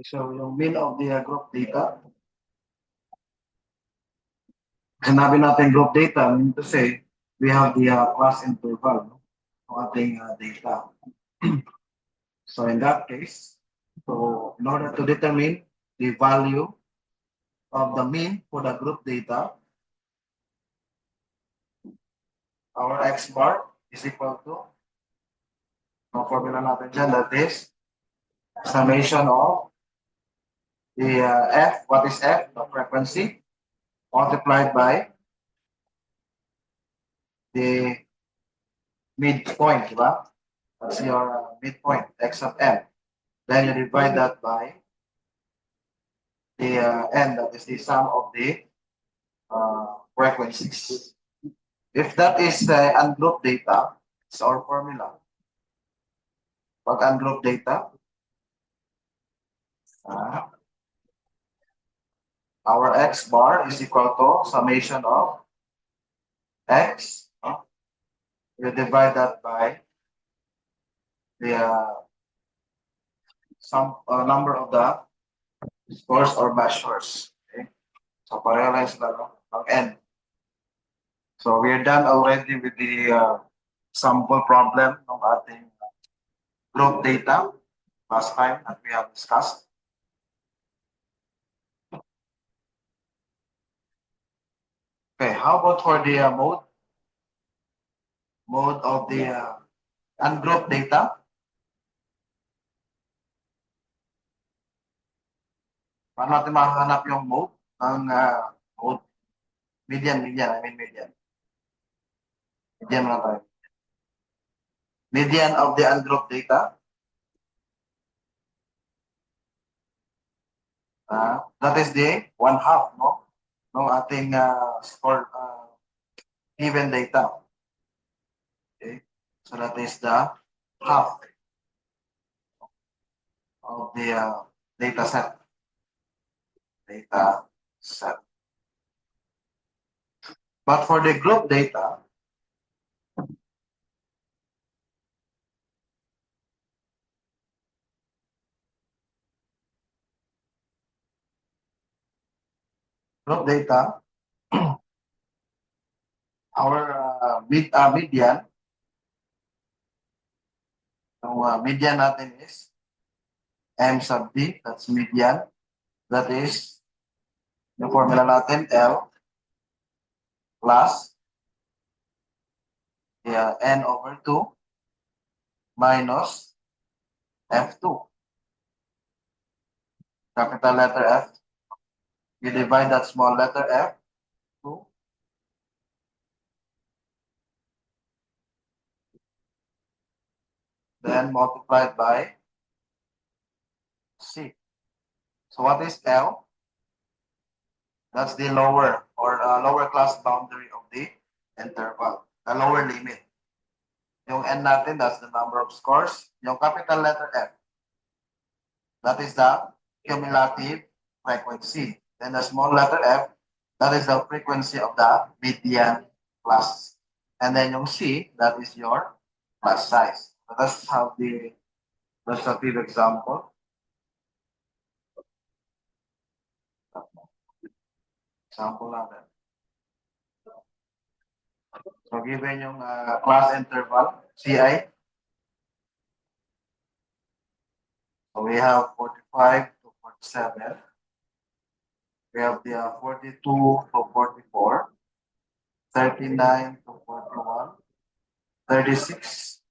So yung mean of the group data, hanapin natin group data, mean to say, we have the class interval no? Ng ating data. So in that case, so in order to determine the value of the mean for the group data, our x bar is equal to, ang formula natin dyan, that is summation of the f, what is f, the frequency, multiplied by the midpoint, diba? That's your midpoint, x of n. Then you divide that by the n, that is the sum of the frequencies. If that is ungrouped data, it's our formula. Pag ungrouped data, our x bar is equal to summation of x. You divide that by the some number of the scores or measures. Okay? So pareho lang sila ng n. So we're done already with the sample problem ng ating group data last time that we have discussed. Okay, how about for the mode of the ungrouped data? Paano natin makahanap yung mode ng mode? Median. Median muna tayo. Median of the ungrouped data. That is the 1/2, no? No ating score given data. Okay, so that is the half of the data set. But for the group data, our median, so median natin is M sub D, that's median. That is, yung formula natin, L plus N over 2 minus F2. Capital letter F, you divide that small letter F, 2. Then multiplied by C. So what is L? That's the lower or lower class boundary of the interval, the lower limit. Yung N natin, that's the number of scores. Yung capital letter F, that is the cumulative frequency. Then the small letter f, that is the frequency of the median class. And then yung C, that is your class size. So let's have the illustrative example. Example natin. So given yung class interval, CI, so we have 45 to 47. We have the 42 to 44, 39 to 41, 36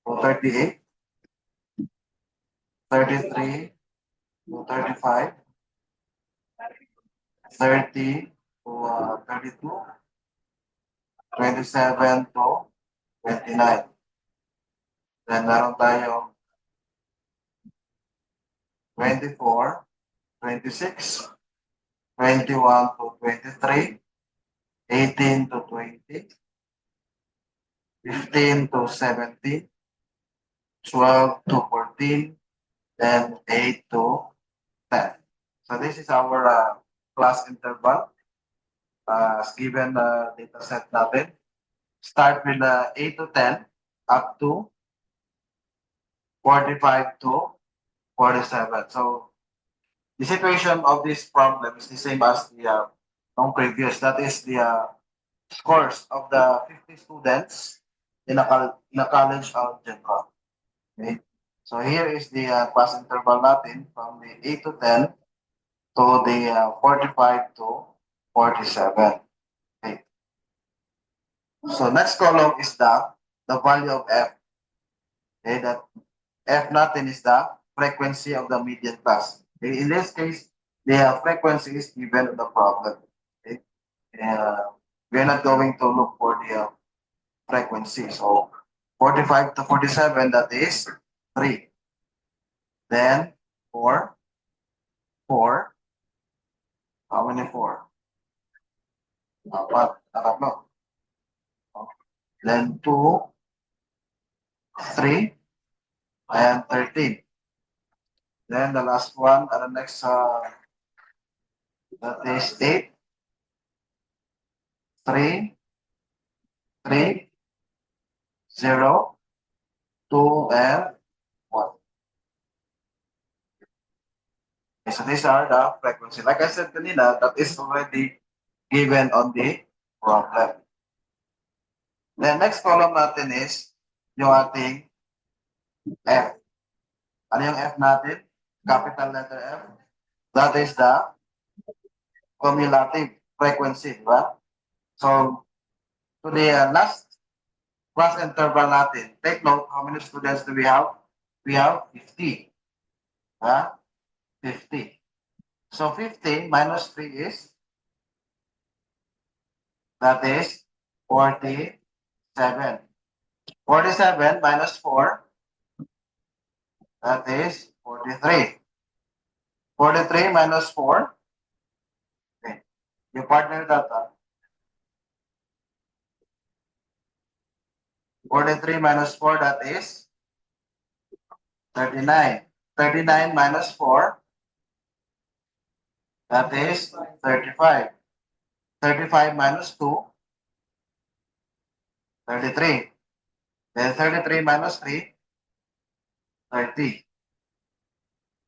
to 38, 33 to 35, 30 to 32, 27 to 29. Then meron tayong 24, 26, 21 to 23, 18 to 20, 15 to 17, 12 to 14, then 8 to 10. So this is our class interval as given data set natin. Start with 8 to 10 up to 45 to 47. So the situation of this problem is the same as the previous. That is the scores of the 50 students in a college algebra. Okay. So here is the class interval natin from the 8 to 10 to the 45 to 47. Okay. So next column is the value of f. Okay, that f natin is the frequency of the median class. Okay, in this case, the frequency is given in the problem. Okay, we're not going to look for the frequency. So 45 to 47, that is 3. Then 4, 4. How many 4? Apat, tatlo. Then 2, 3, and 13. Then the last one, the next, that is 8, 3, 3, 0, 2, and 1. Okay, so these are the frequency. Like I said kanina, that is already given on the problem. The next column natin is yung ating F. Ano yung F natin? Capital letter F. That is the cumulative frequency, di ba? So, to the last class interval natin, take note, how many students do we have? We have 50. 50. So, 50 minus 3 is, that is 47. 47 minus 4, that is 43. 43 minus 4, okay. Your partner that, 43 minus 4, that is 39. 39 minus 4, that is 35. 35 minus 2, 33. Then 33 minus 3, 30.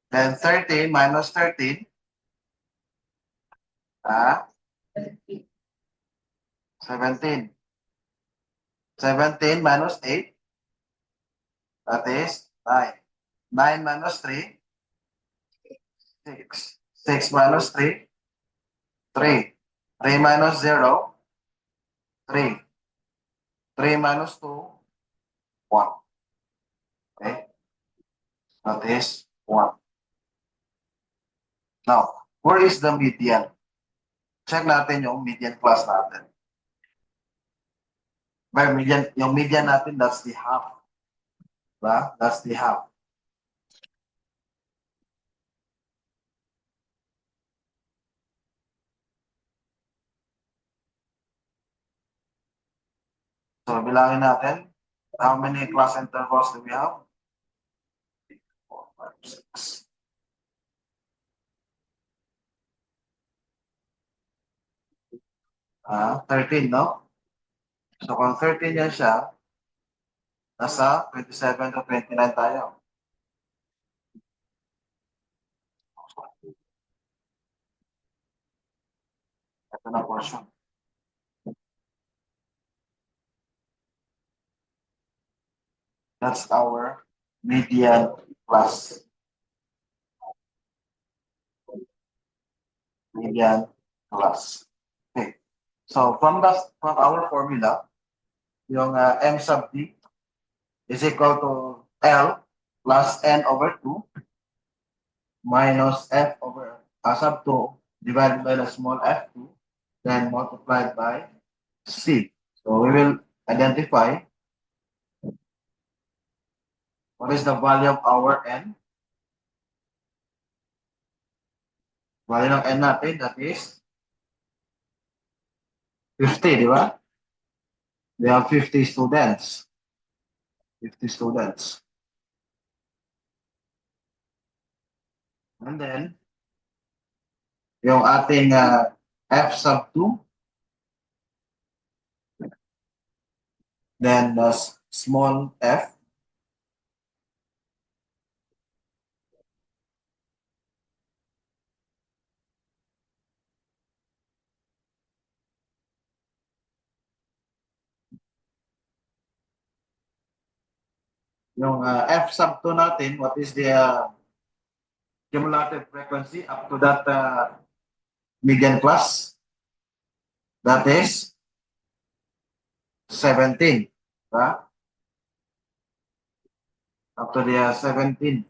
Then 30 minus 13, 17. 17 minus 8, that is 9. 9 minus 3, 6. 6 minus 3, 3. 3 minus 0, 3. 3 minus 2, 1. Okay? That is 1. Now, where is the median? Check natin yung median class natin. By median, yung median natin, that's the half. Diba? That's the half. So, bilangin natin. How many class intervals do we have? 3, 4, 5, 6. 13, no? So, kung 13 yan siya, nasa 27 to 29 tayo. Ito na portion. That's our median class. Median class. Okay. So, from our formula, yung M sub D is equal to L plus N over 2 minus F over sub 2 divided by the small f2, then multiplied by C. So we will identify what is the value of our N. Value ng N natin, that is 50, di ba? We have 50 students. 50 students. And then, yung ating F sub 2, then the small f, Yung F sub 2 natin, what is the cumulative frequency up to that median class? That is 17. Right? Up to the 17.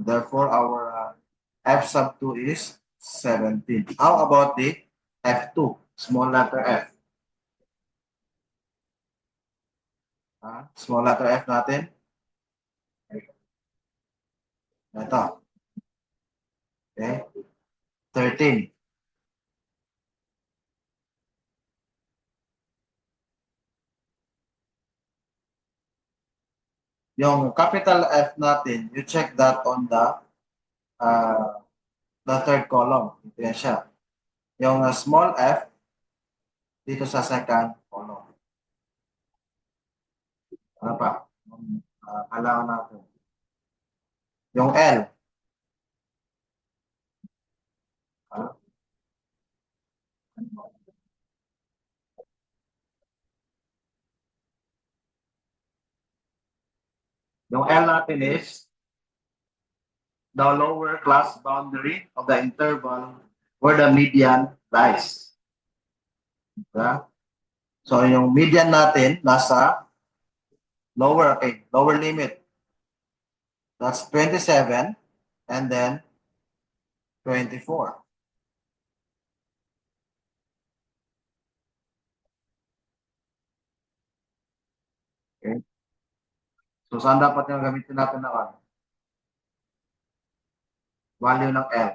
Therefore, our F sub 2 is 17. How about the F2, small letter F? Small letter F natin. Ito. Okay. 13. Yung capital F natin, you check that on the third column. Ito yan siya. Yung small f, dito sa second column. Ano pa? Kailangan natin. Yung L. Yung L natin is the lower class boundary of the interval where the median lies. Diba? So yung median natin nasa lower limit. That's 27 and then 24. Okay. So saan dapat yung gamitin natin na value ng L?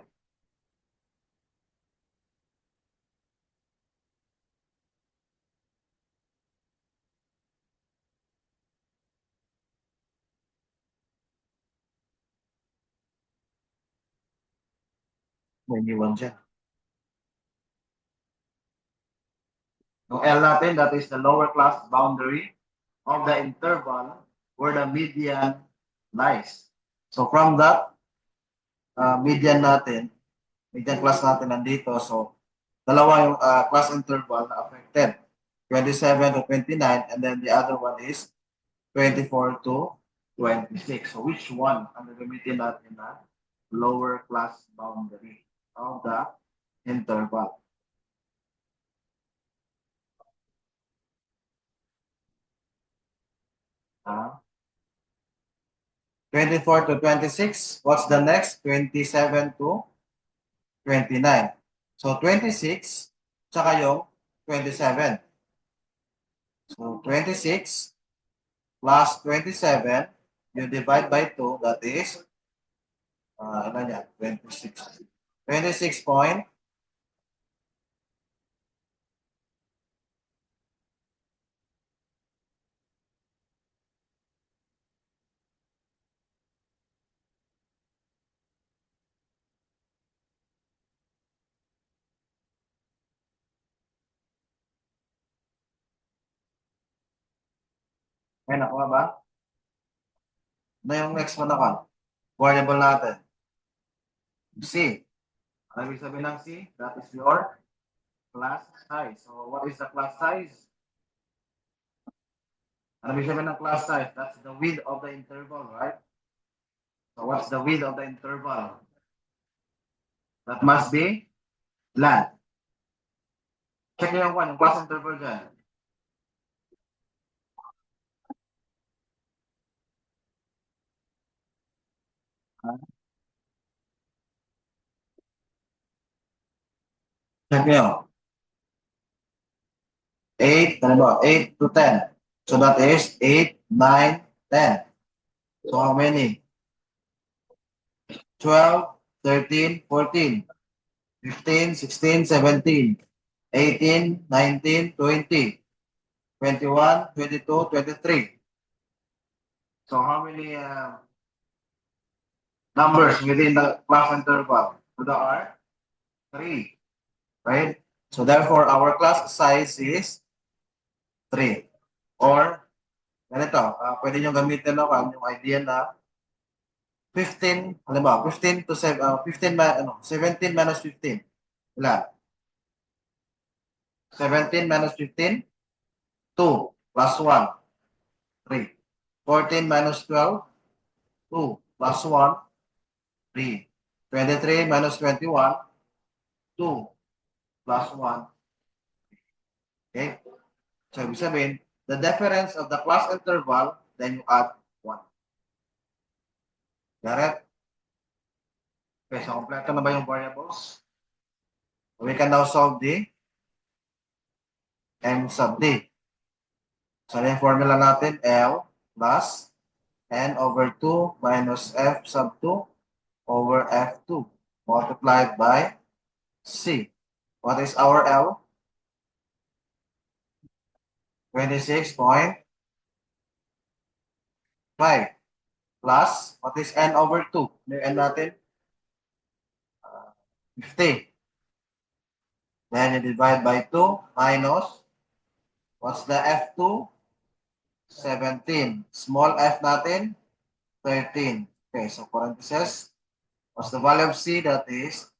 May iniwan dyan. Yung L natin, that is the lower class boundary of the interval where the median lies. So from that, median class natin nandito. So dalawa yung class interval na affected. 27 to 29 and then the other one is 24 to 26. So which one ang gagamitin natin na lower class boundary of the interval? Uh, 24 to 26. What's the next? 27 to 29. So 26, tsaka yung 27. So 26 plus 27, you divide by 2, that is, ano yan? 26. 26 point. May nakuha ba? Ano yung next mo nakuha? Variable natin. C. Ano ibig sabihin ng C? That is your class size. So what is the class size? Ano ibig sabihin ng class size? That's the width of the interval, right? So what's the width of the interval? That must be land. Check nyo yung class interval dyan. Check nyo. 8, ano ba? 8 to 10. So that is 8, 9, 10. So how many? 12, 13, 14, 15, 16, 17, 18, 19, 20, 21, 22, 23. So how many numbers within the class interval? To the R? 3. Right? So therefore, our class size is 3. Or, ganito, pwede nyo gamitin yung idea na 15, ano ba, 15 to 15, 17 minus 15. Ilan? 17 minus 15, 2 plus 1, 3. 14 minus 12, 2 plus 1, 3. 23 minus 21, 2 plus 1. Okay? So, ibig sabihin, the difference of the class interval, then you add 1. Got it? Okay, so kompleto na ba yung variables? We can now solve the M sub D. So, yung formula natin, L plus N over 2 minus F sub 2 over F2 multiplied by C. What is our L? 26.5 plus, what is N over 2? Yung N natin? 50. Then you divide by 2 minus, what's the F2? 17. Small f natin? 13. Okay, so parentheses. What's the value of C? That is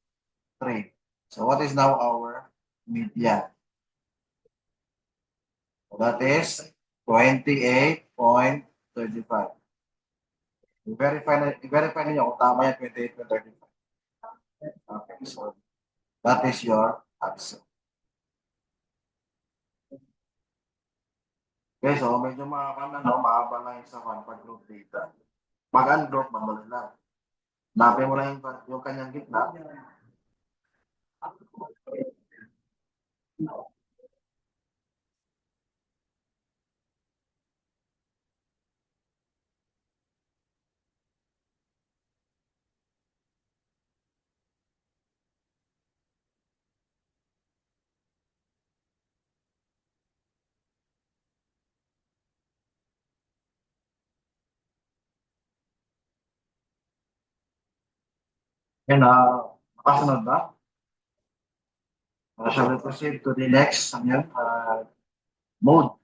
3. So what is now our median? So that is 28.35. I-verify niyo kung tama yan, 28.35. Okay, so that is your answer. Okay, so medyo mahaba lang yung sa pag-group data. Pag-ungroup, madali lang. Napin mo lang yung kanyang gitna. And makasunod ba? Shall we proceed to the next mode?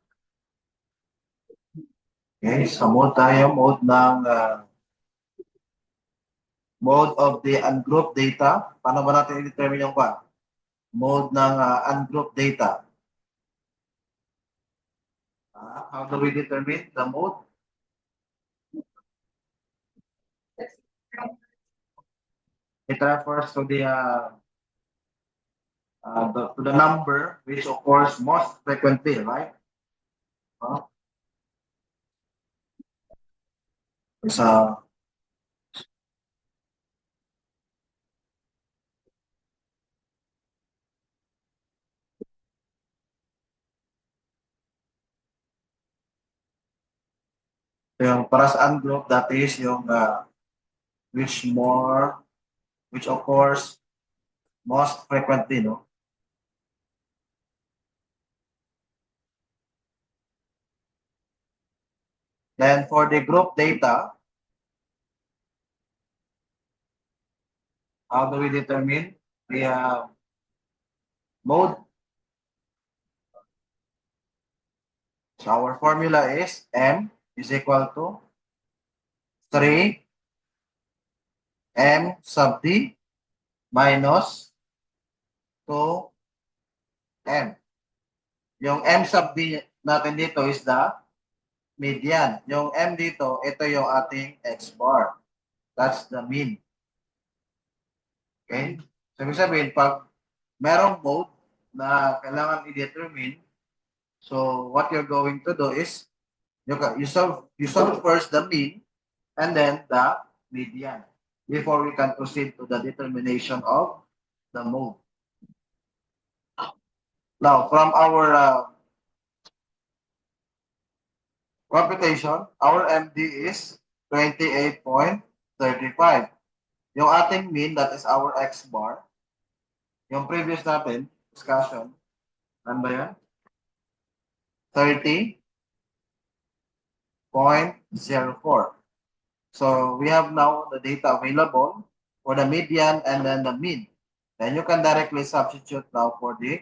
Okay, sa mode tayo, mode of the ungrouped data. Paano ba natin i-determine yung mode ng ungrouped data? How do we determine the mode? It refers to the number which occurs most frequently, right? It's yung para sa ungroup, that is yung which occurs most frequently, no? Then for the group data, how do we determine the mode? So our formula is M is equal to 3 M sub D minus 2 M. Yung M sub D natin dito is the median. Yung M dito, ito yung ating X bar. That's the mean. Okay? So, ibig sabihin, pag merong mode na kailangan i-determine, so what you're going to do is, you solve first the mean and then the median before we can proceed to the determination of the mode. Now, from our computation, our MD is 28.35. Yung ating mean, that is our X bar. Yung previous natin, discussion, ano ba yan? 30.04. So we have now the data available for the median and then the mean. Then you can directly substitute now for the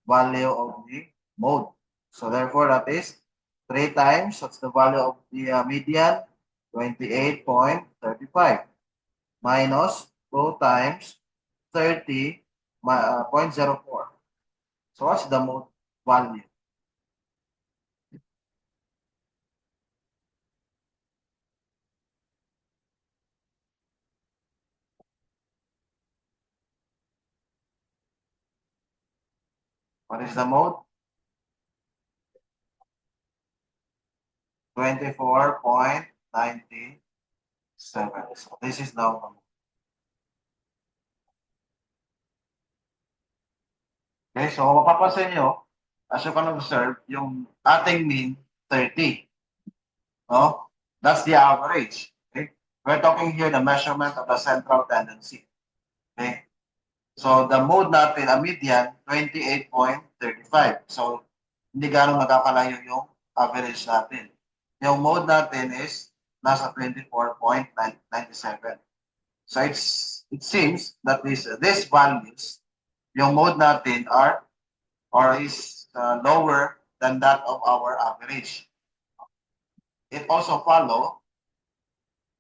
value of the mode. So therefore, that is 3 times, what's the value of the median? 28.35 minus 2 times 30.04. So what's the mode value? What is the mode? 24.97. So this is now the mode. Okay, so mapapansin nyo, as you can observe, yung ating mean 30. No? That's the average. Okay? We're talking here the measurement of the central tendency. Okay? So the mode natin, a median, 28.35. So hindi ganong magkakalayo yung average natin. Yung mode natin is nasa 24.97. So it seems that these values, yung mode natin are or is lower than that of our average. It also follows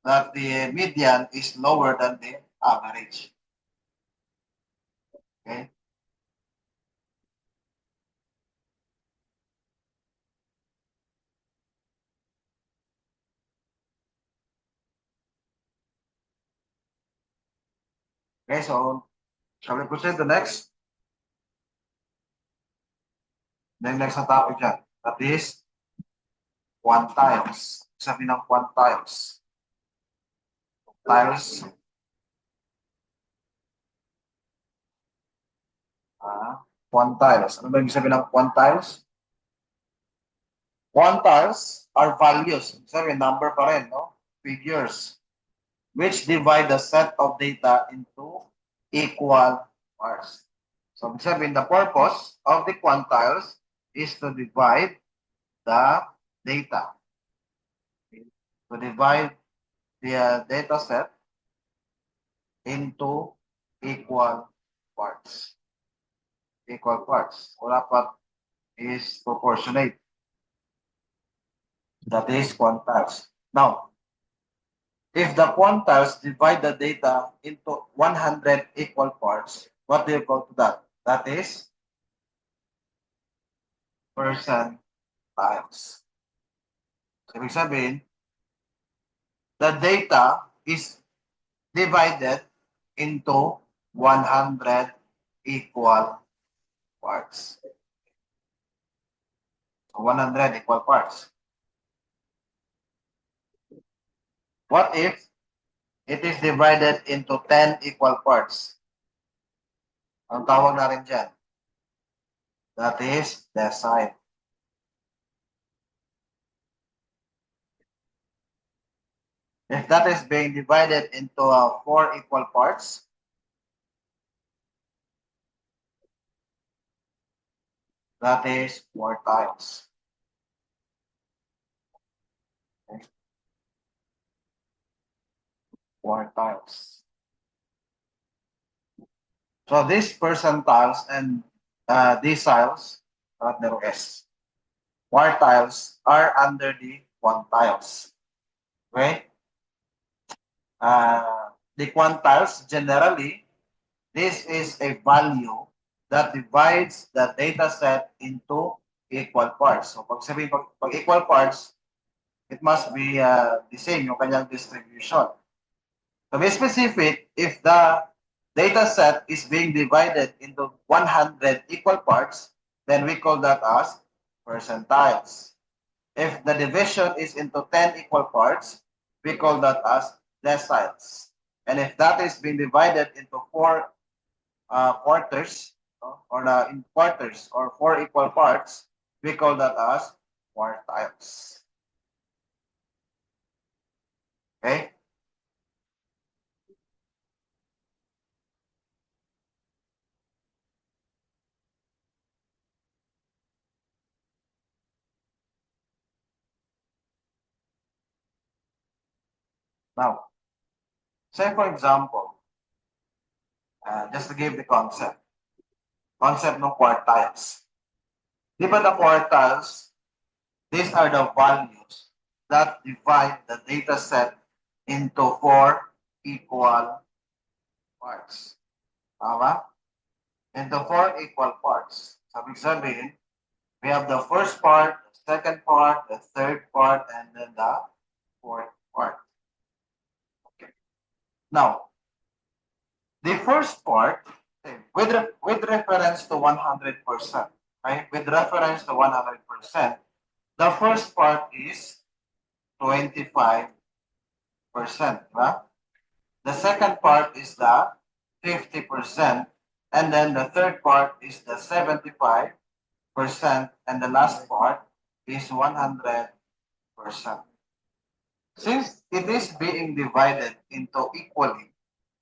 that the median is lower than the average. Okay. Okay, so shall we proceed to next? Then next na topic dyan. That is quantiles. Sabi ng quantiles. Tiles. Quantiles. Ano ba yung sabi ng quantiles? Quantiles are values. Sabi, number pa rin, no? Figures. Which divide the set of data into equal parts. So, sabi, the purpose of the quantiles is to divide the data. To divide the data set into equal parts. Equal parts. Wala pa is proportionate. That is quantiles. Now, if the quantiles divide the data into 100 equal parts, what do you call to that? That is percentiles. So, ibig sabihin, the data is divided into 100 equal parts. So 100 equal parts. What if it is divided into 10 equal parts? Ang tawag na rin dyan. That is decile. If that is being divided into 4 equal parts, that is quartiles. Okay. Quartiles. So these percentiles and deciles, S, quartiles are under the quantiles. Okay? The quantiles, generally, this is a value that divides the data set into equal parts. So pag sabihin, pag equal parts, it must be the same, yung kanyang distribution. To be specific, if the data set is being divided into 100 equal parts, then we call that as percentiles. If the division is into 10 equal parts, we call that as deciles. And if that is being divided into 4 quarters, in quarters or 4 equal parts, we call that as quartiles. Okay? Now, say for example, just to give the concept ng quartiles. Di ba the quartiles, these are the values that divide the data set into 4 equal parts. Tama? Into 4 equal parts. Sabi sabihin, we have the first part, the second part, the third part, and then the fourth part. Okay. Now, the first part, with reference to 100%, right? With reference to 100%, the first part is 25%, right? The second part is the 50%, and then the third part is the 75%, and the last part is 100%. Since it is being divided into equally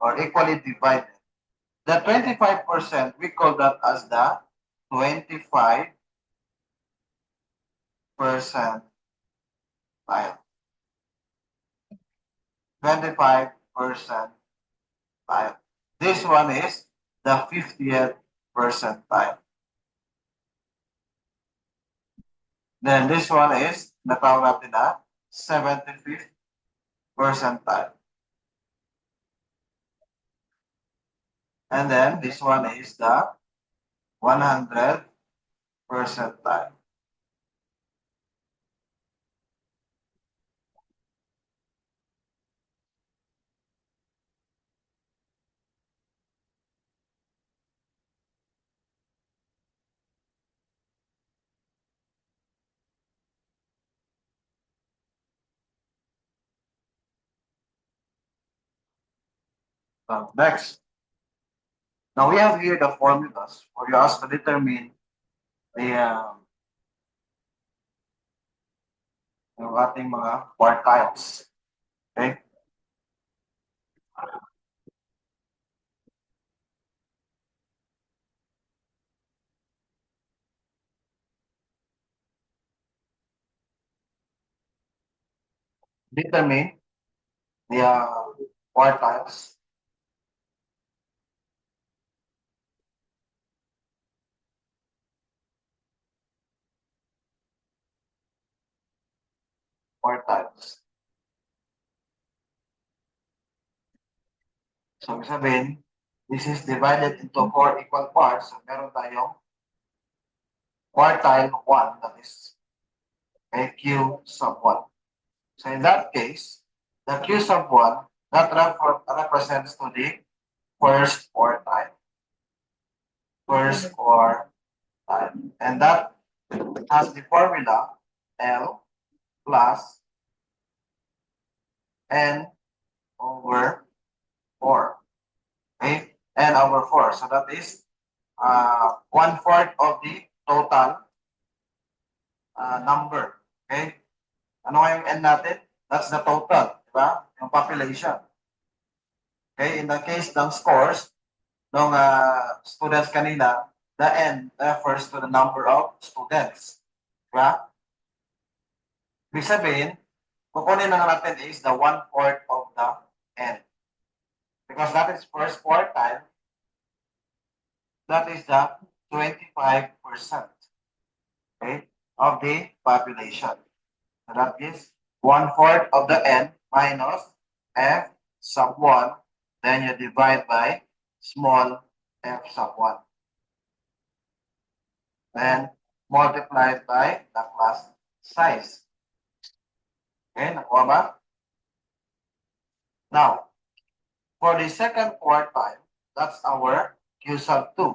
or equally divided, the 25%, we call that as the 25% tile. 25% tile. This one is the 50th percentile. Then this one is natawag natin na 75th percentile. And then this one is the 100th percentile. Next. Now we have here the formulas for you us to determine the yung ating mga quartiles. Okay? Determine the quartiles. Quartiles. So, ibig sabihin, this is divided into 4 equal parts. So, meron tayong quartile 1, that is Q sub 1. So, in that case, the Q sub 1, that represents to the first quartile. First quartile. And that has the formula L plus N over 4. Okay? N over 4. So that is 1/4 of the total number. Okay? Ano nga yung N natin? That's the total. Diba? Yung population. Okay? In the case ng scores, ng students kanina, the N refers to the number of students. Diba? Ibig sabihin, kukunin na natin is the 1/4 of the N. Because that is first quartile, that is the 25%, okay, of the population. So that is 1/4 of the N minus F sub 1, then you divide by small f sub 1. Then multiplied by the class size. Okay, nakuha ba? Now, for the second quartile, that's our Q sub 2.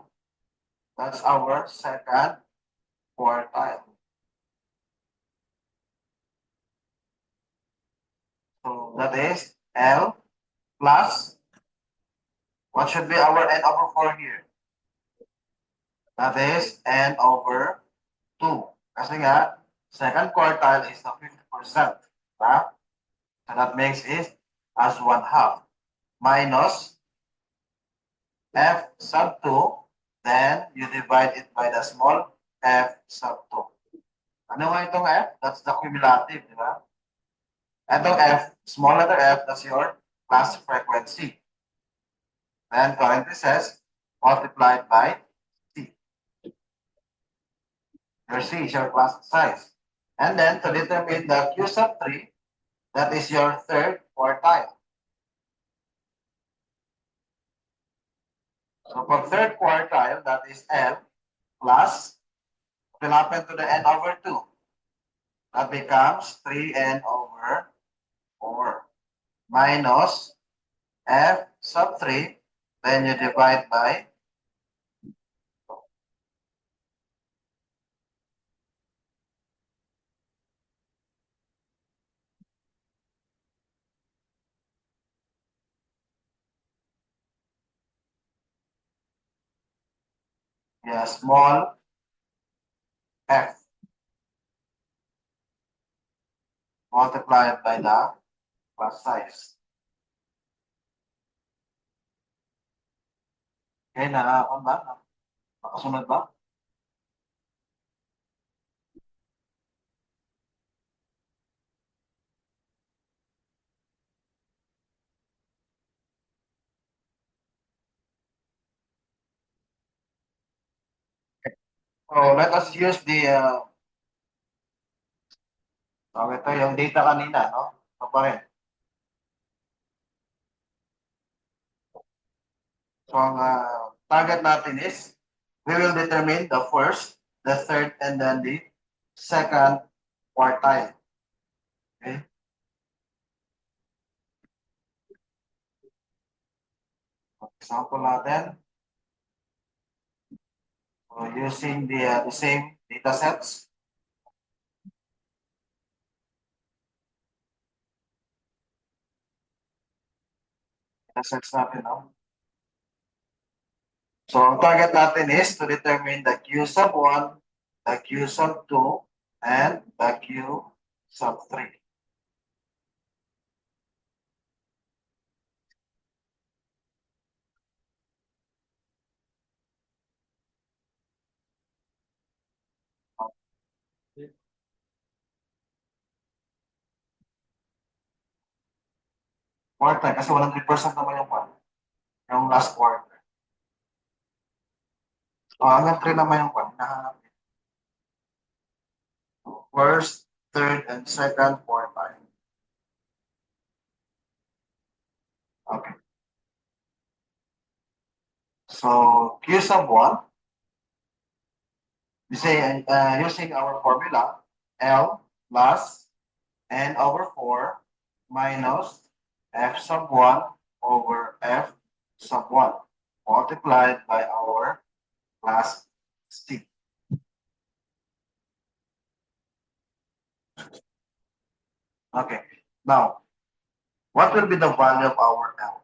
That's our second quartile. So that is L plus, what should be our N over 4 here? That is N over 2. Kasi nga, second quartile is the 50%. Right? So that makes it as 1/2 minus F sub 2. Then you divide it by the small f sub 2. Ano nga itong F? That's the cumulative, di ba? Itong F, small letter f, that's your class frequency. Then parentheses multiplied by C. Your C is your class size. And then to determine the Q sub 3, that is your third quartile. So for third quartile, that is L plus, will happen to the N over 2. That becomes 3N over 4 minus F sub 3. Then you divide by the small f multiplied by the class size. Okay, ano ba? Nakasunod ba? So let us use the ito yung data kanina, no? Ito pa rin. So ang target natin is we will determine the first, the third, and then the second quartile. Okay? Example natin. So using the same data sets. Data sets natin, no? So ang target natin is to determine the Q sub 1, the Q sub 2, and the Q sub 3. Quarter, kasi 100% naman yung last quarter. Hanggang 3 naman yung hinahanap. First, third, and second quartile. Okay. So Q sub 1, we say using our formula, L plus N over 4 minus F sub 1 over F sub 1 multiplied by our class C. Okay. Now, what will be the value of our L?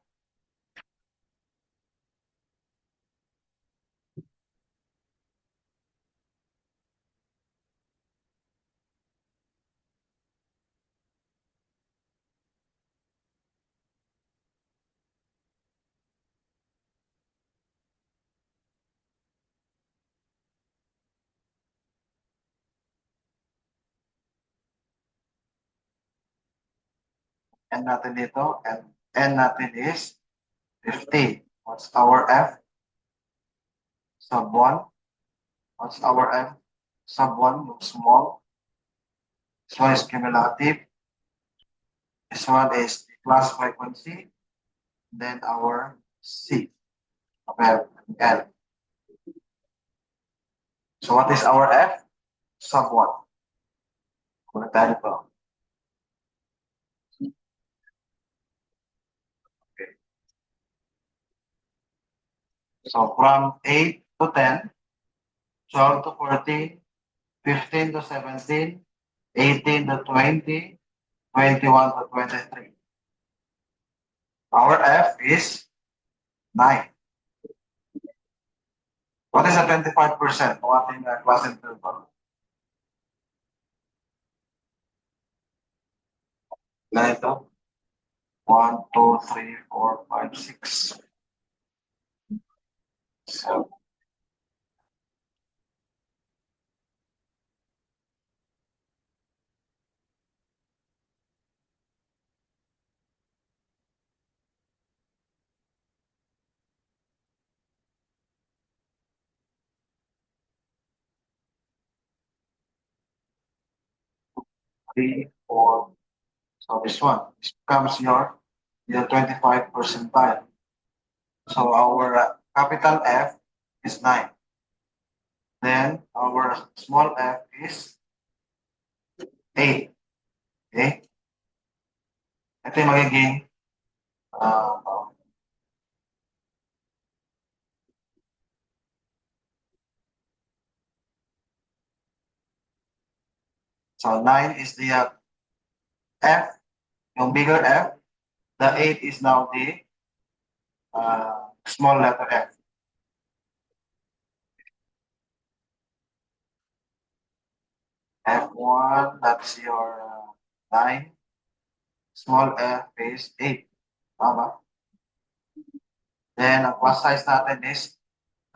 N natin dito, and N natin is 50. What's our F? Sub 1. What's our F? Sub 1, yung small. This one is cumulative. This one is the class frequency. Then our C. Okay, L. So what is our F? Sub 1. Kung tayo po. Okay. So from 8 to 10, 12 to 14, 15 to 17, 18 to 20, 21 to 23. Our F is 9. What is the 25% ng ating class interval? Ilan ito? 1, 2, 3, 4, 5, 6, 7, 3, 4. So this one, this becomes your 25 percentile. So our capital F is 9. Then our small f is 8. Okay? Ito yung magiging so 9 is the F, yung bigger F. The 8 is now the small letter F. F1, that's your 9. Small f is 8. Tama? Then, ang class size natin is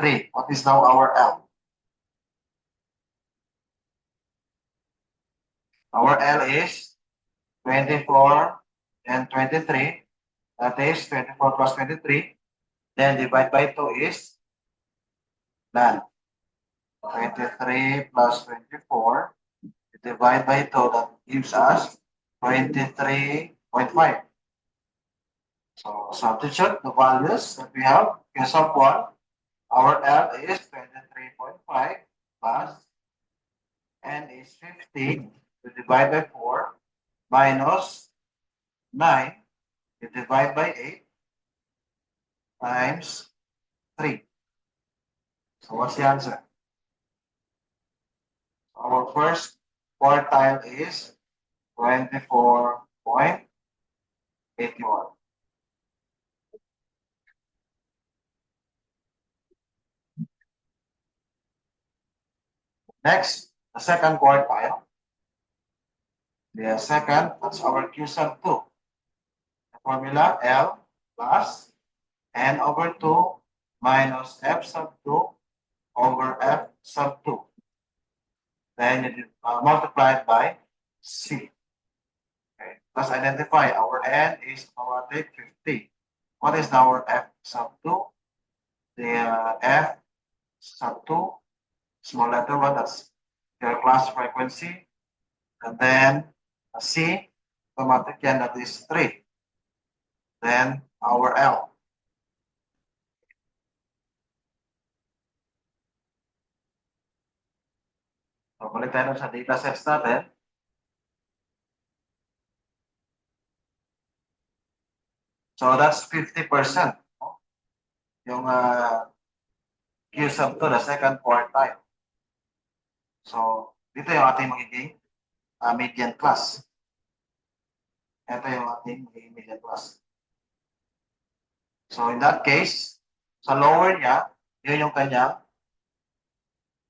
3. What is now our L? Our L is 24 and 23. That is 24 plus 23. Then divide by 2 is none. 23 plus 24. Divide by 2, that gives us 23.5. So substitute the values that we have. Case of 1, our L is 23.5 plus N is 50. We divide by 4 minus 9. We divide by 8 times 3. So what's the answer? Our first quartile is 24.81. Next, the second quartile. The second, that's our Q sub 2. The formula L plus N over 2 minus F sub 2 over F sub 2. Then you multiply it by C. Okay. Let's identify our N is automatic 50. What is our F sub 2? The F sub 2, small letter 1, that's your class frequency. And then C, automatic yan, that is 3. Then our L. So, balik tayo sa data sets natin. So, that's 50%. Yung Q sub 2, the second quartile. So, dito yung ating magiging median class. Ito yung ating magiging median class. So, in that case, sa lower niya, yun yung kanyang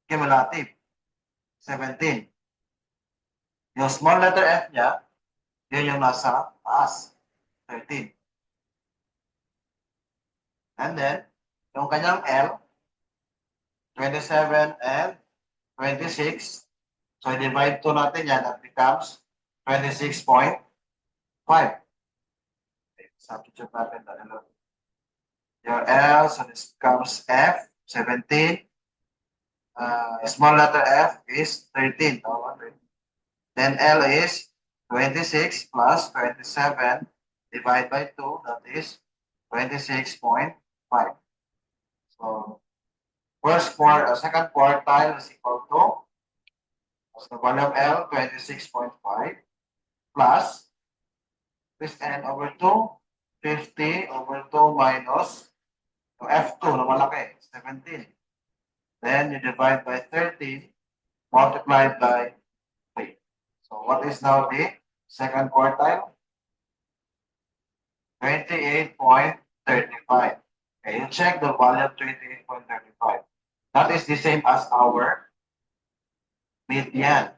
cumulative, 17. Yung small letter F niya, yun yung nasa taas, 13. And then, yung kanyang L, 27 and 26. So, divide 2 natin yan, that becomes 26.5. Okay, substitute natin the L. Your L, so this becomes F, 17. Small letter F is 13. Then L is 26 plus 27 divided by 2, that is 26.5. So, second quartile is equal to, so the value of L, 26.5 plus this N over 2, 50 over 2 minus F2 na malaki, 17. Then you divide by 13 multiplied by 3. So what is now the second quartile? 28.35. Okay, you check the value of 28.35. That is the same as our median.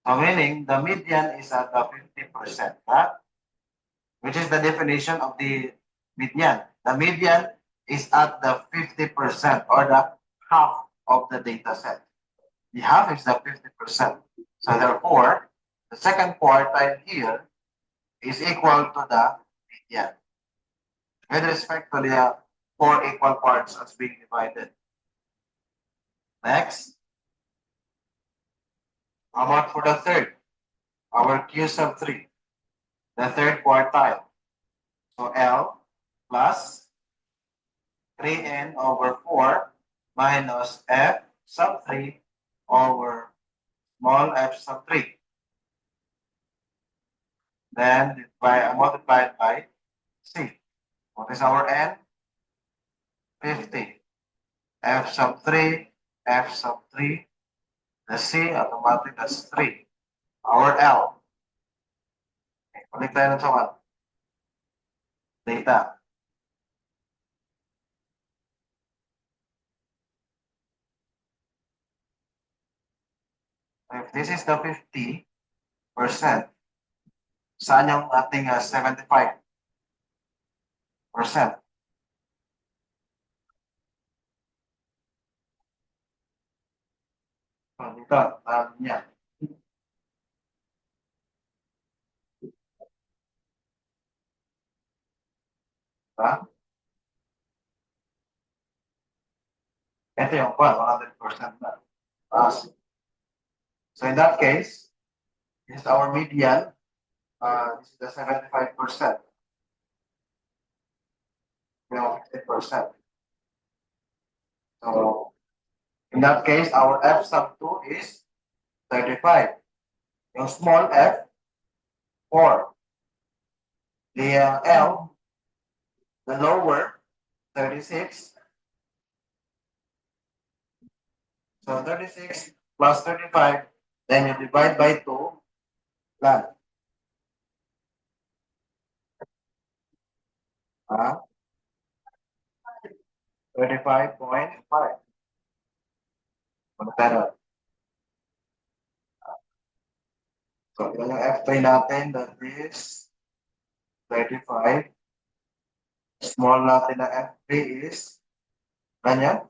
So meaning the median is at the 50%, huh? Which is the definition of the median. The median is at the 50% or the half of the data set. The half is the 50%. So therefore, the second quartile here is equal to the median with respect to the 4 equal parts as being divided. Next, how about for the third? Our Q sub 3, the third quartile. So L plus 3n over 4 minus F sub 3 over small f sub 3. Then multiplied by C. What is our N? 50. F sub 3, F sub 3. The C, automatic, that's 3. Our L. Okay, balik tayo sa one. Data. If this is the 50%, saan yung ating 75%? So, dito, niya. Diba? Ito yung 100% na. So in that case, this is our median. This is the 75%. We have 50%. So in that case, our F sub 2 is 35. Yung small f, 4. The L, the lower, 36. So 36 plus 35, then you divide by 2, lang. 35.5. Pero, so yung F3 natin, that is 35. Small natin na F3 is, ganyan,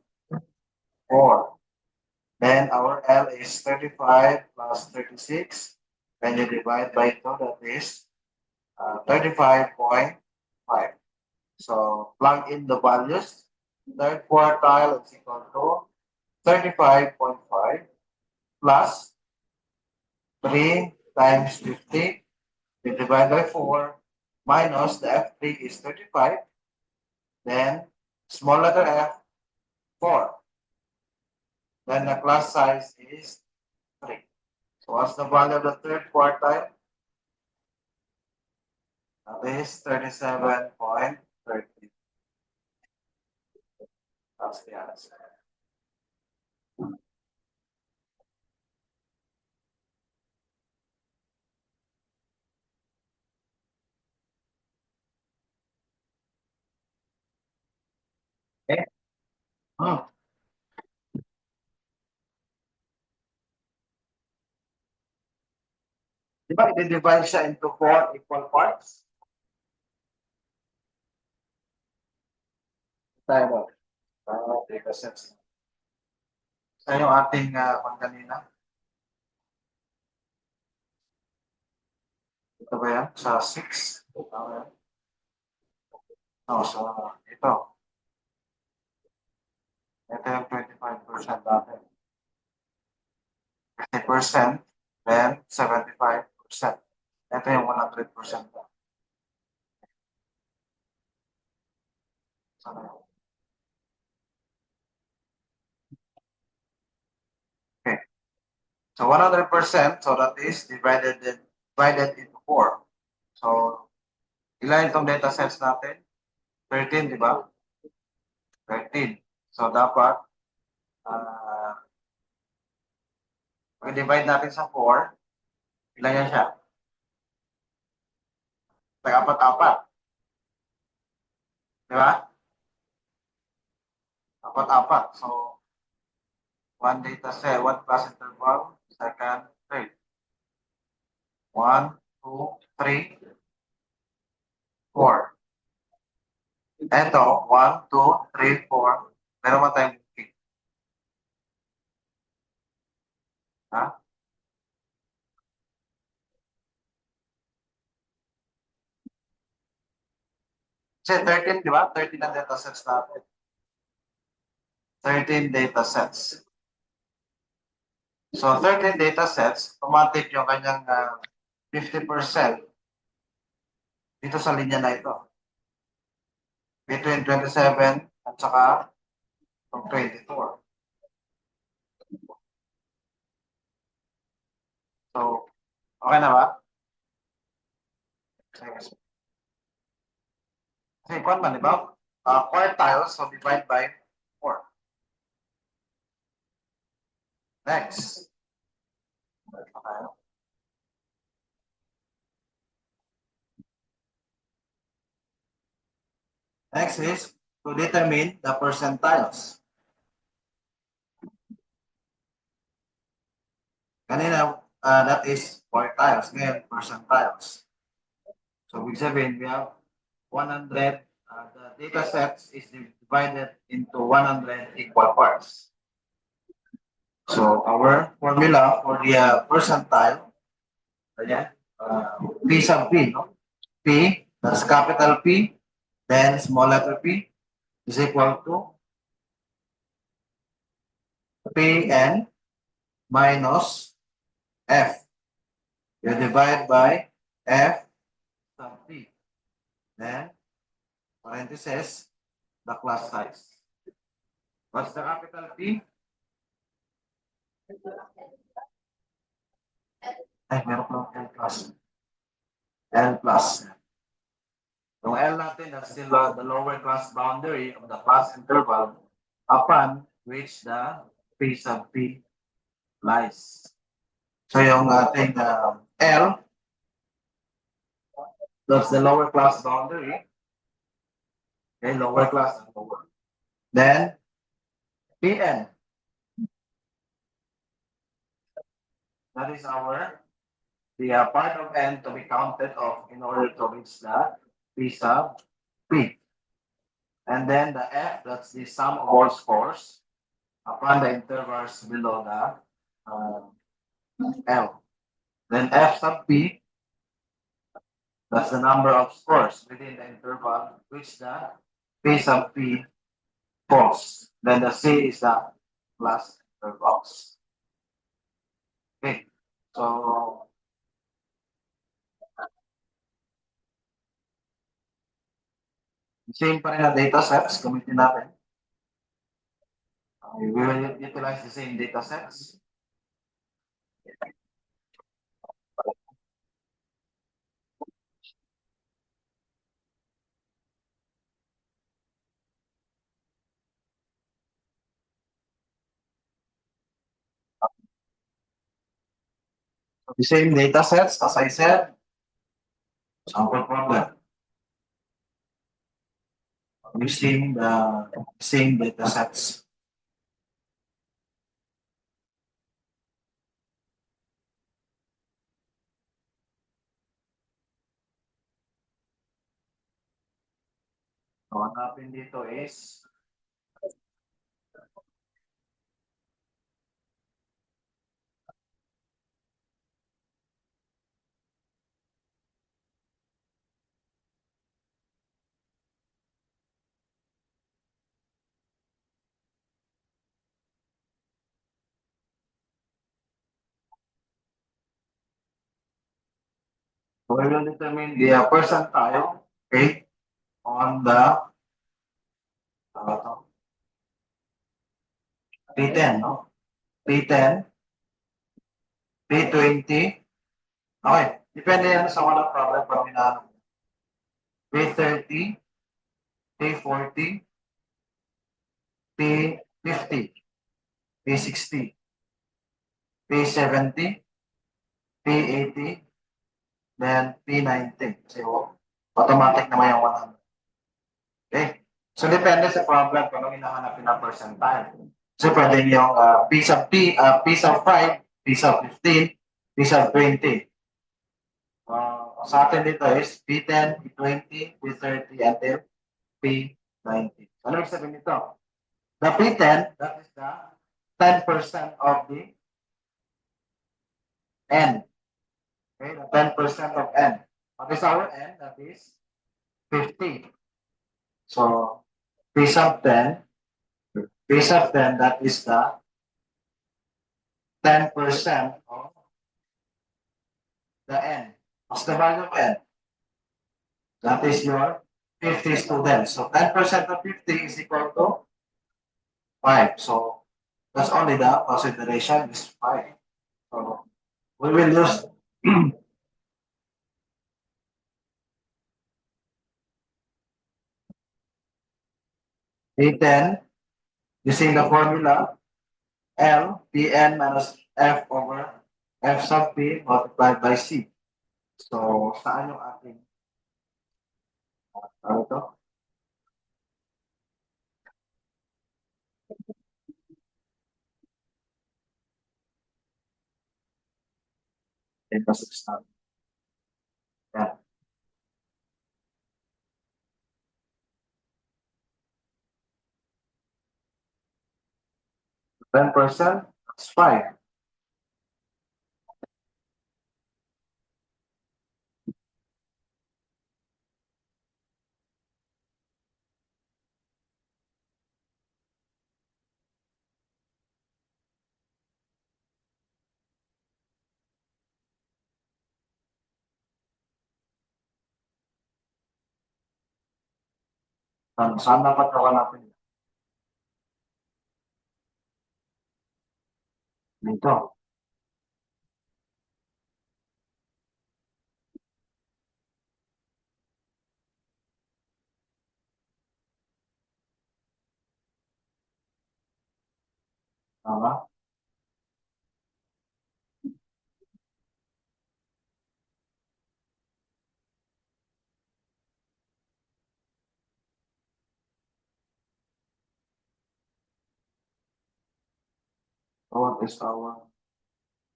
4. Then our L is 35 plus 36. When you divide by 2, that is 35.5. So plug in the values. Third quartile is equal to 35.5 plus 3 times 50. We divide by 4 minus the F3 is 35. Then small letter f, 4. Then the class size is 3. So what's the value of the third quartile? That is 37.30. That's the answer. Okay. Di ba i-divide siya into 4 equal parts? Tayo. Data sets. Sa yung ating pangganina. Ito ba yan? Sa 6. No, so ito. Ito yung 25% dati. 50%, then 75%. Ito yung 100%. Okay. So 100%, so that is divided into 4. So ilan itong data sets natin? 13, di ba? 13. So dapat divide natin sa 4. Ilan yan siya? Apat-apat. Di ba? Apat-apat. So, one data set, one class interval, second, third. 1, 2, 3, 4. Ito, 1, 2, 3, 4. Meron man tayong booking. Ha? Kasi 13, di ba? 13 ang data sets natin. 13 data sets. So, 13 data sets, automatic yung kanyang 50% dito sa linya na ito. Between 27 at saka 24. So, okay na ba? Kasi kung man, di ba? Quartiles, so divide by 4. Next. Next is to determine the percentiles. Kanina, that is quartiles. Ngayon, percentiles. So, ibig sabihin, we have 100, the data sets is divided into 100 equal parts. So, our formula for the percentile, ayan, P sub P, no? P, that's capital P, then small letter p is equal to Pn minus F. You divide by F sub P. Then, parenthesis, the class size. What's the capital P? Ay, meron pa L plus. L plus. Yung L natin, that's still the lower class boundary of the class interval upon which the P sub P lies. So yung ating L, that's the lower class boundary. Okay, lower class and lower. Then, Pn. That is the part of n to be counted off in order to reach the P sub P. And then the F, that's the sum of all scores upon the intervals below the L. Then F sub P, that's the number of scores within the interval which the P sub P falls. Then the C is the class intervals. Okay, so same pa rin na data sets, gamitin natin. We will utilize the same data sets. The same data sets, as I said, sample problem. Using the same data sets. So, hanapin dito is we will determine the percentile, okay, on the P10, no? P10, P20, okay, depende yan sa walang problem pag minahanap. P30, P40, P50, P60, P70, P80, then P90. So, automatic naman yung 100. Okay? So, depende sa problem kung anong hinahanapin na percentile. So, pwede yung P sub P, P sub 5, P sub 15, P sub 20. Sa atin dito is P10, P20, P30, until P90. Ano ibig sabihin nito? The P10, that is the 10% of the N. Okay, the 10% of N. What is our N? That is 50. So, P sub 10, that is the 10% of the N. What's the value of N? That is your 50 students. So, 10% of 50 is equal to 5. So, that's only the consideration is 5. So, we will use P10 using the formula L Pn minus F over F sub P multiplied by C. So, saan yung ating ano ito? 10 plus 6 natin. Yan. 10%, that's 5. Saan dapat gawa natin? Dito. Tama? So what is our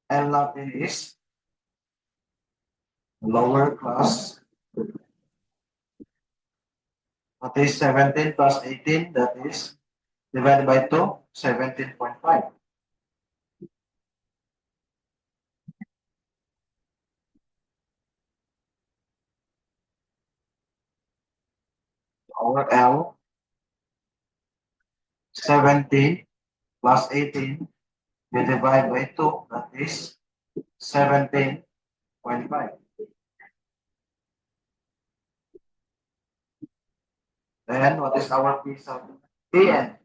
L natin is lower class. That is 17 plus 18. That is divided by 2, 17.5. Our L, 17 plus 18, we divide by 2. That is 17.5. Then what is our P sub Pn?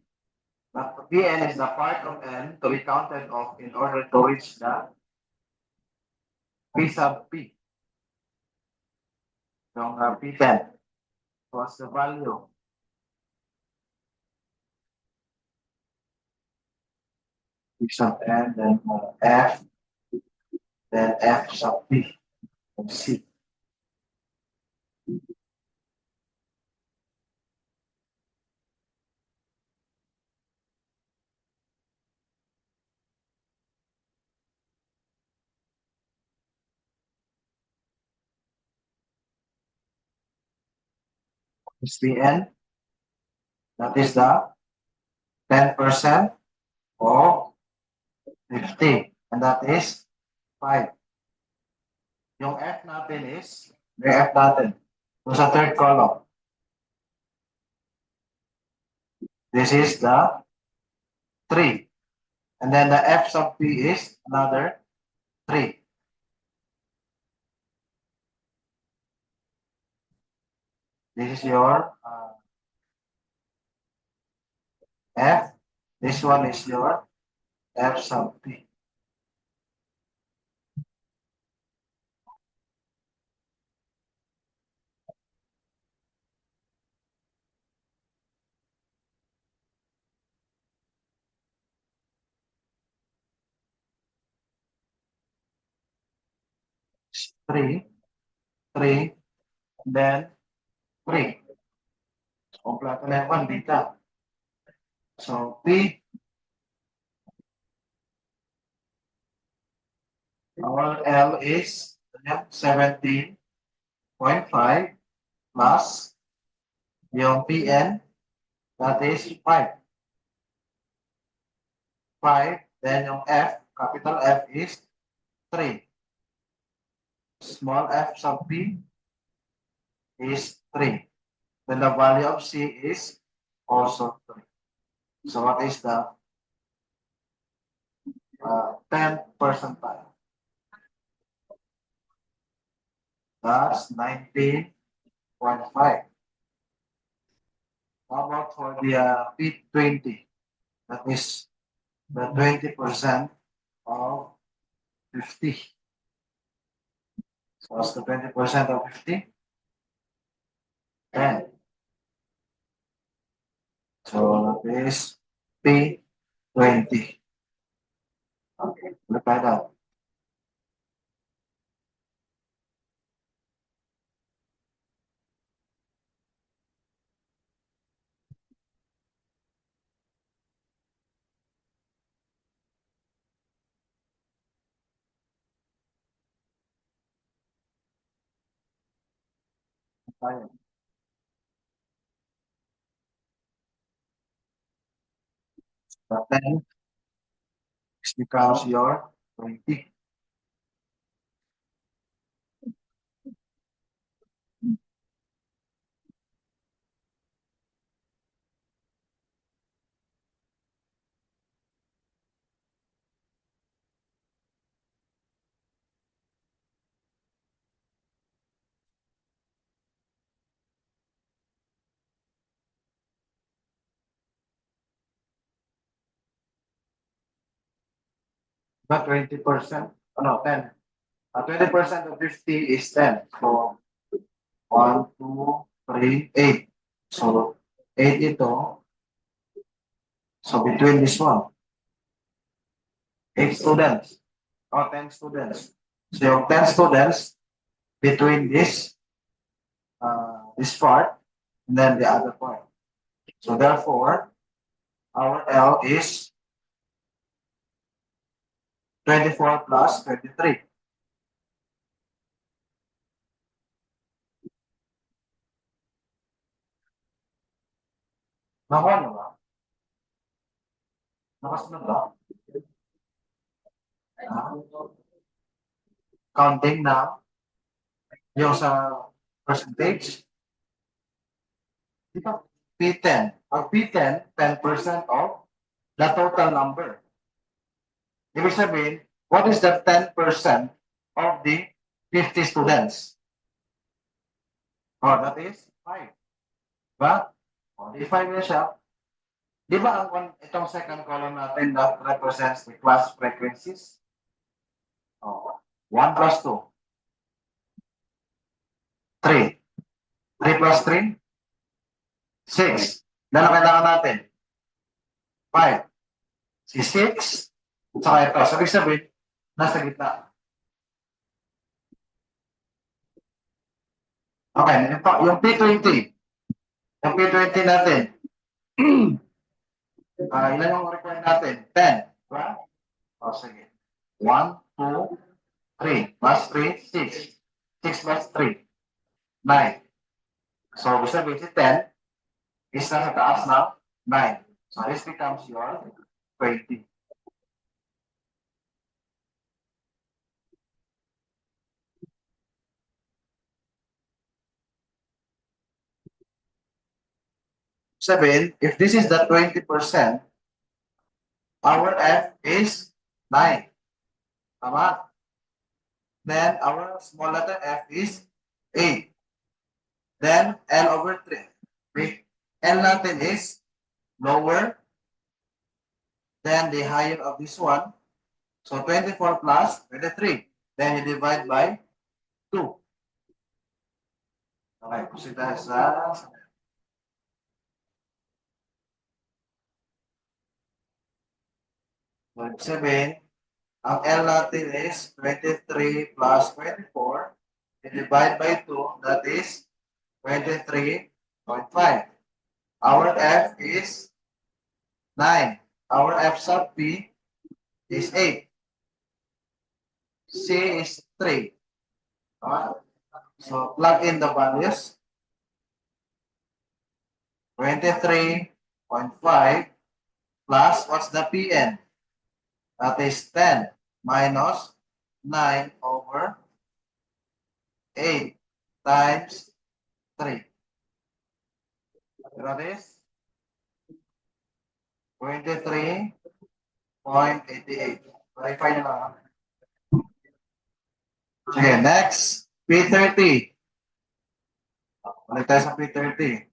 But Pn is the part of n to be counted off in order to reach the P sub P. So P10 was the value. P sub n, then F, then F sub P and C. Is Pn, that is the 10% of 50, and that is 5. Yung F natin is, yung F natin, so sa third column, this is the 3. And then the F sub P is another 3. This is your F. This one is your F sub P. Three, 3, and then 3. So, kompleto na yung 1 dito. So, P, our L is 17.5 plus yung Pn, that is 5. 5, then yung F, capital F is 3. Small f sub P is 3. Then the value of C is also 3. So what is the 10th percentile? That's 19.5. How about for the P20? That is the 20% of 50. So what's the 20% of 50? 10. So that is P20. Okay, look at that. Ayan. But then, this becomes your 20. But 20%, no, 10. 20% of 50 is 10. So, 1, 2, 3, 8. So, 8 ito. So, between this one, 8 students. Or 10 students. So, yung 10 students, between this part, and then the other part. So, therefore, our L is 24 plus 23. Nakuha niyo ba? Nakasunod ba? Counting na yung sa percentage. Di ba? P10. Pag P10, 10% of the total number. Ibig sabihin, what is the 10% of the 50 students? Oh, that is 5. Diba? Oh, di 5 na siya. Di ba itong second column natin that represents the class frequencies? Oh, 1 plus 2. 3. 3 plus 3? 6. Dahil kailangan natin? 5. Si 6, saka ito. So, ibig sabihin, nasa gitna. Okay, yung P20. Yung P20 natin. Ilan yung required natin? 10. Diba? O, sige. 1, 2, 3. Plus 3, 6. 6 plus 3, 9. So, ibig sabihin si 10 is nasa taas na 9. So, this becomes your 20. Sabihin, if this is the 20%, our F is 9. Tama? Then, our small letter F is 8. Then, L over 3. Wait, L natin is lower than the higher of this one. So, 24 plus 23. Then, you divide by 2. Okay, proceed tayo sa... So, 7. Ang L natin is 23 plus 24. You divide by 2. That is 23.5. Our F is 9. Our F sub P is 8. C is 3. So plug in the values. 23.5 plus what's the PN? That is 10 minus 9 over 8 times 3. That is 23.88. Verify nyo lang. Sige, next. P30. Balik tayo sa P30.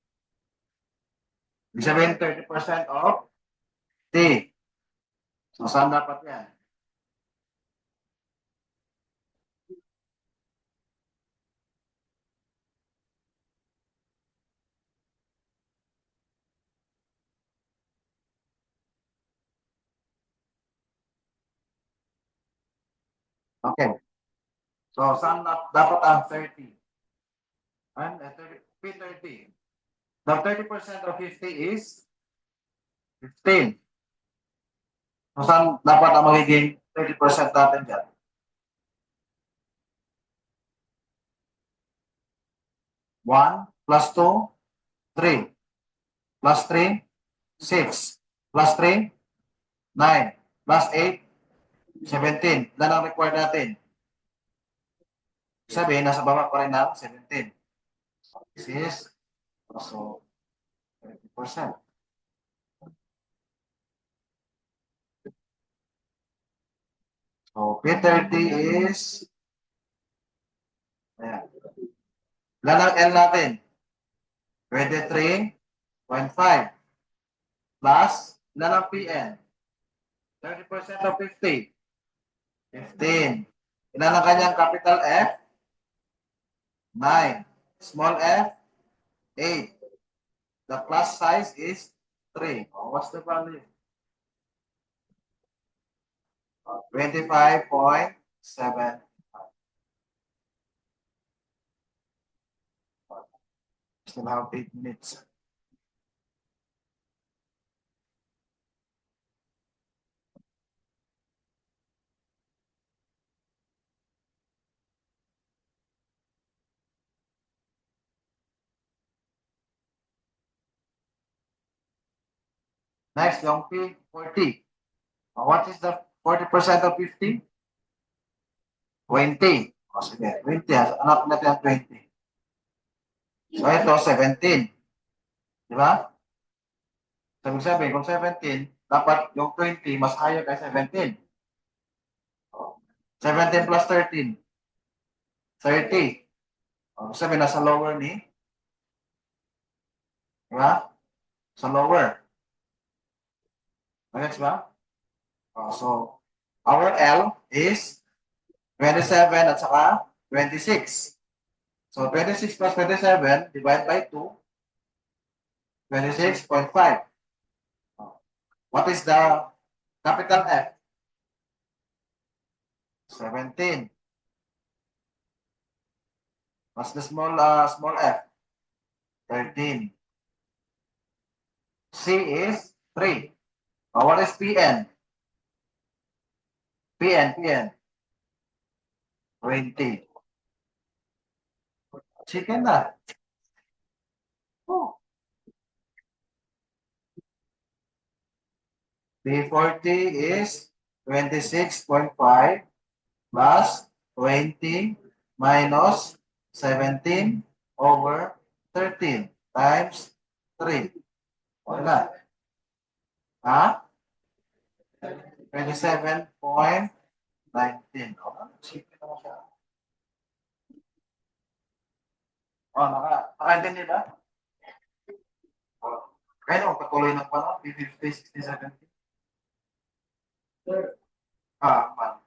Ibig sabihin 30% of T. So, saan dapat yan? Okay. So, saan dapat ang 30? And P30. The 30% of 50 is 15. So, saan dapat ang magiging 30% natin dyan? 1 plus 2, 3. Plus 3, 6. Plus 3, 9. Plus 8, 17. Ilan ang required natin? Sabi, nasa baba pa rin ng 17. This is also 30%. So, P30 is, ayan. Ilan ang L natin? 23.5 plus, ilan ang PN? 30% of 50. 15. Ilan ang kanyang capital F? 9. Small f? 8. The class size is 3. Oh, what's the value? 25.7. Still have 8 minutes. Next, yung P40. What is the 40% of 50? 20. O sige, 20. Anak natin ang 20. So ito, 17. Di ba? Sabi sabi, kung 17, dapat yung 20 mas higher kay 17. 17 plus 13. 30. O, sabi, nasa lower ni. Di ba? Sa lower. Next ba? So, our L is 27 at saka 26. So, 26 plus 27 divided by 2, 26.5. What is the capital F? 17. What's the small f? 13. C is 3. What is PN? PN. 20. Chicken na. Oh. P40 is 26.5 plus 20 minus 17 over 13 times 3. Wala. Ha? 27.19. Chicken naman siya. Nakaintindi ba? Kaya naman, patuloy ng panahon, 50, 60, 70. Man.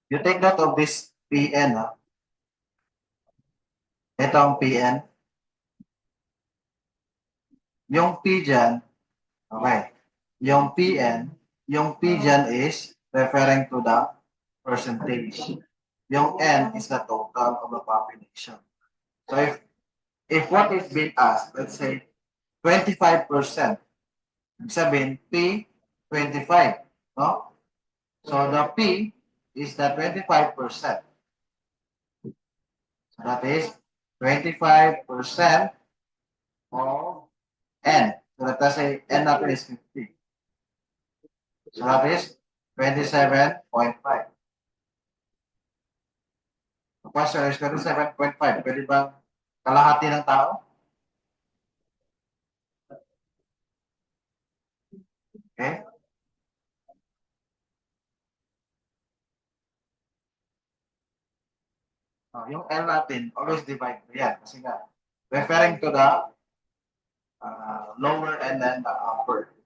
You take note of this PN, ha? Ito ang PN. Yung P dyan, okay. Yung PN, yung P dyan is referring to the percentage. Yung N is the total of the population. So if what is being asked, let's say 25%, sabihin P 25, no? So the P is the 25%. So that is 25% of N. So let's say N natin is 50. So that is 27.5. The question is 27.5. Pwede bang kalahati ng tao? Okay? Yung L natin, always divide. Yan, kasi nga, referring to the lower and then the upper.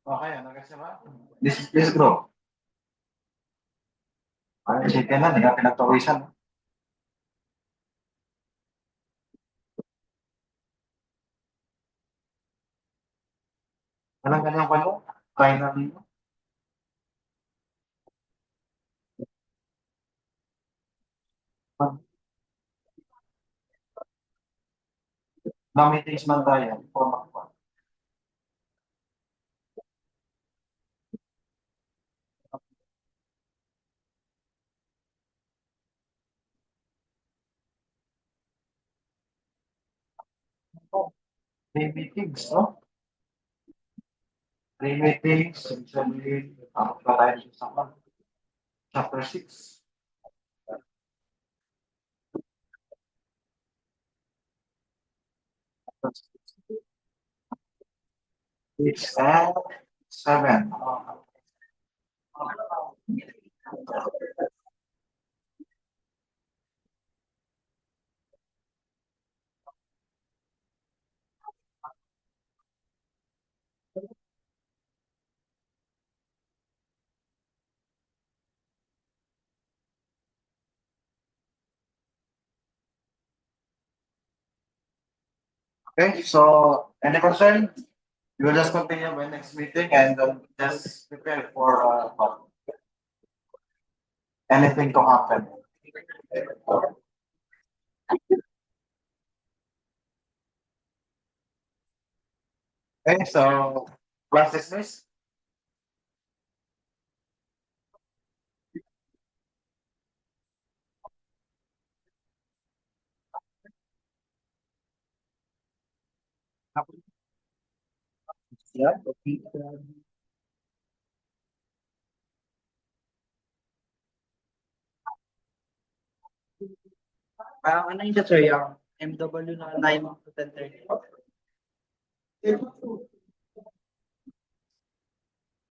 Okay, ano kasi ba? This group. Chicken na, hindi na pinagtawisan. Anong kanyang kayo? Finally. Na-meetings man tayo. Before mag- Three meetings, no? Three meetings, usually, tayo sa chapter 6. Six and 7. Okay, so any concern? We will just continue by next meeting and just prepare for anything to happen. Okay, so class dismissed. Yeah, okay. Ano yung sir, yung MW na 9 to 10:30.